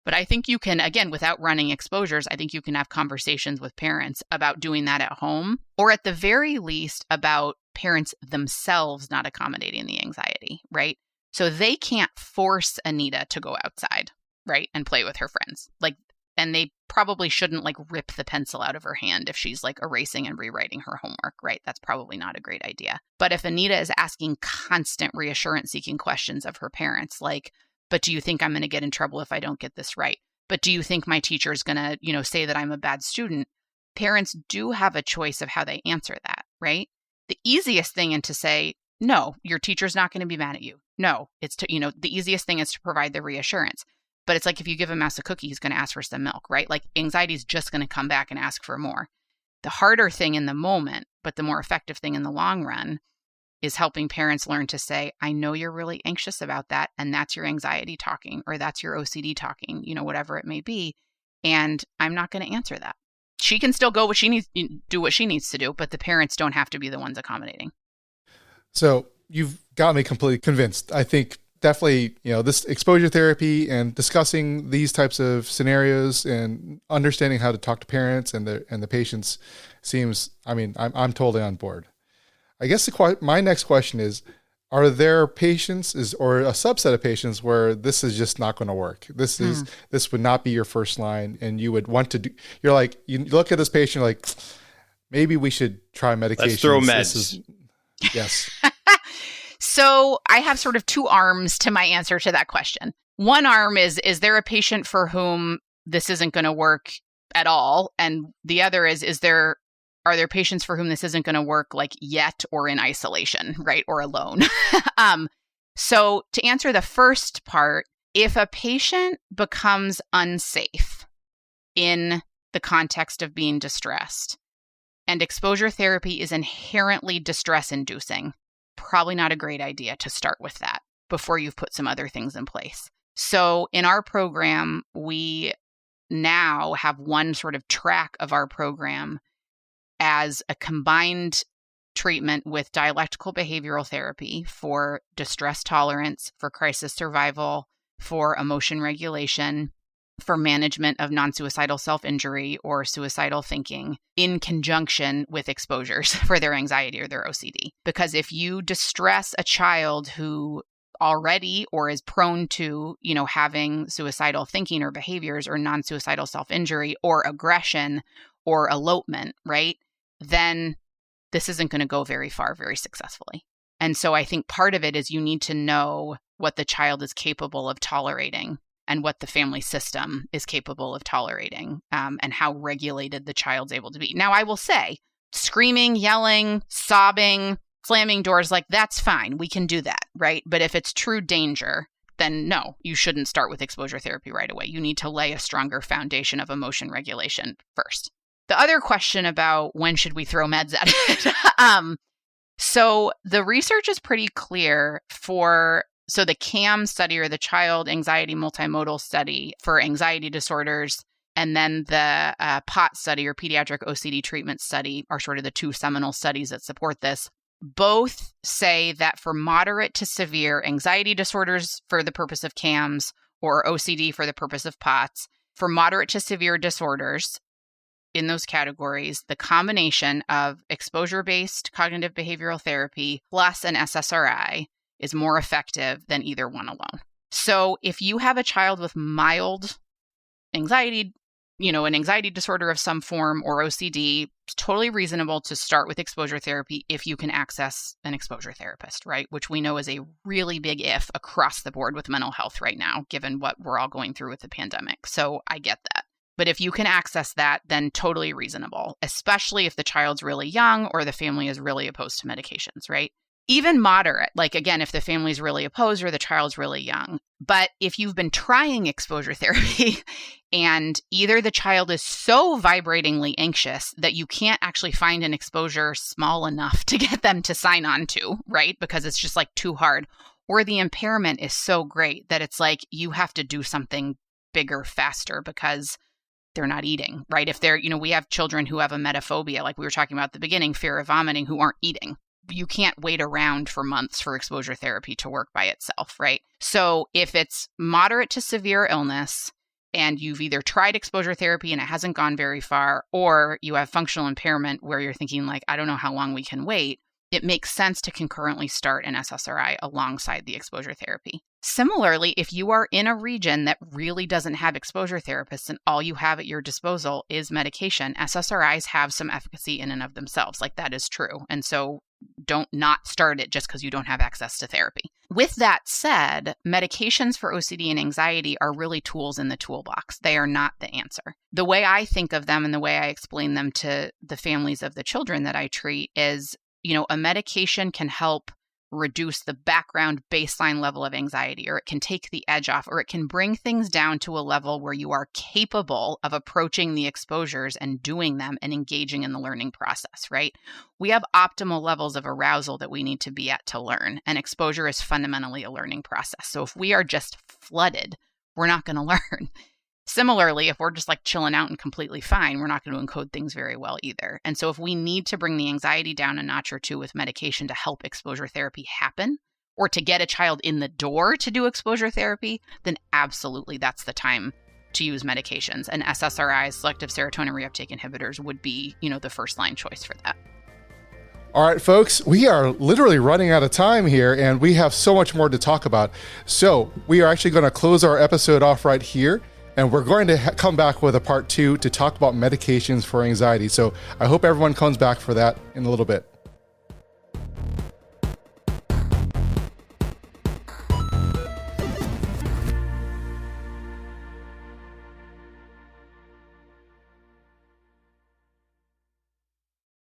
But I think you can, again, without running exposures, I think you can have conversations with parents about doing that at home, or at the very least about parents themselves not accommodating the anxiety, right? So they can't force Anita to go outside, right, and play with her friends. Like, and they probably shouldn't like rip the pencil out of her hand if she's like erasing and rewriting her homework, right? That's probably not a great idea. But if Anita is asking constant reassurance seeking questions of her parents, like, but do you think I'm going to get in trouble if I don't get this right? But do you think my teacher is going to, say that I'm a bad student? Parents do have a choice of how they answer that, right? The easiest thing is to say, no, your teacher's not going to be mad at you. No, it's to, the easiest thing is to provide the reassurance. But it's like if you give a mouse a cookie, he's going to ask for some milk, right? Like, anxiety is just going to come back and ask for more. The harder thing in the moment, but the more effective thing in the long run, is helping parents learn to say, I know you're really anxious about that, and that's your anxiety talking, or that's your OCD talking, whatever it may be. And I'm not going to answer that. She can still do what she needs to do, but the parents don't have to be the ones accommodating. So you've got me completely convinced. I think definitely, this exposure therapy and discussing these types of scenarios and understanding how to talk to parents and the patients seems, I'm totally on board. I guess my next question is, are there patients or a subset of patients where this is just not going to work? This would not be your first line, and you would want to do, you look at this patient like, maybe we should try medication. Let's throw meds. Yes. So I have sort of two arms to my answer to that question. One arm is there a patient for whom this isn't going to work at all? And the other are there patients for whom this isn't going to work like yet or in isolation, right? Or alone. So to answer the first part, if a patient becomes unsafe in the context of being distressed and exposure therapy is inherently distress-inducing, probably not a great idea to start with that before you've put some other things in place. So in our program, we now have one sort of track of our program as a combined treatment with dialectical behavioral therapy for distress tolerance, for crisis survival, for emotion regulation, for management of non-suicidal self-injury or suicidal thinking in conjunction with exposures for their anxiety or their OCD. Because if you distress a child who already or is prone to, having suicidal thinking or behaviors or non-suicidal self-injury or aggression or elopement, right? Then this isn't going to go very far, very successfully. And so I think part of it is you need to know what the child is capable of tolerating and what the family system is capable of tolerating, and how regulated the child's able to be. Now, I will say, screaming, yelling, sobbing, slamming doors, like that's fine. We can do that, right? But if it's true danger, then no, you shouldn't start with exposure therapy right away. You need to lay a stronger foundation of emotion regulation first. The other question about when should we throw meds at it? So the research is pretty clear so the CAM study, or the Child Anxiety Multimodal Study for anxiety disorders, and then the POT study, or Pediatric OCD Treatment Study, are sort of the two seminal studies that support this. Both say that for moderate to severe anxiety disorders for the purpose of CAMs, or OCD for the purpose of POTS, for moderate to severe disorders in those categories, the combination of exposure-based cognitive behavioral therapy plus an SSRI is more effective than either one alone. So if you have a child with mild anxiety, an anxiety disorder of some form or OCD, it's totally reasonable to start with exposure therapy if you can access an exposure therapist, right? Which we know is a really big if across the board with mental health right now, given what we're all going through with the pandemic. So I get that. But if you can access that, then totally reasonable, especially if the child's really young or the family is really opposed to medications, right? Even moderate, like again, if the family's really opposed or the child's really young. But if you've been trying exposure therapy and either the child is so vibratingly anxious that you can't actually find an exposure small enough to get them to sign on to, right? Because it's just like too hard, or the impairment is so great that it's like you have to do something bigger, faster because they're not eating, right? If they're, we have children who have a metaphobia, like we were talking about at the beginning, fear of vomiting, who aren't eating. You can't wait around for months for exposure therapy to work by itself, right? So if it's moderate to severe illness and you've either tried exposure therapy and it hasn't gone very far, or you have functional impairment where you're thinking like, I don't know how long we can wait, it makes sense to concurrently start an SSRI alongside the exposure therapy. Similarly, if you are in a region that really doesn't have exposure therapists and all you have at your disposal is medication, SSRIs have some efficacy in and of themselves. Like that is true. And so don't not start it just because you don't have access to therapy. With that said, medications for OCD and anxiety are really tools in the toolbox. They are not the answer. The way I think of them and the way I explain them to the families of the children that I treat is, a medication can help reduce the background baseline level of anxiety, or it can take the edge off, or it can bring things down to a level where you are capable of approaching the exposures and doing them and engaging in the learning process, right? We have optimal levels of arousal that we need to be at to learn, and exposure is fundamentally a learning process. So if we are just flooded, we're not going to learn. Similarly, if we're just like chilling out and completely fine, we're not going to encode things very well either. And so if we need to bring the anxiety down a notch or two with medication to help exposure therapy happen, or to get a child in the door to do exposure therapy, then absolutely that's the time to use medications. And SSRIs, selective serotonin reuptake inhibitors, would be, the first line choice for that. All right, folks, we are literally running out of time here, and we have so much more to talk about. So we are actually going to close our episode off right here. And we're going to come back with a part 2 to talk about medications for anxiety. So I hope everyone comes back for that in a little bit.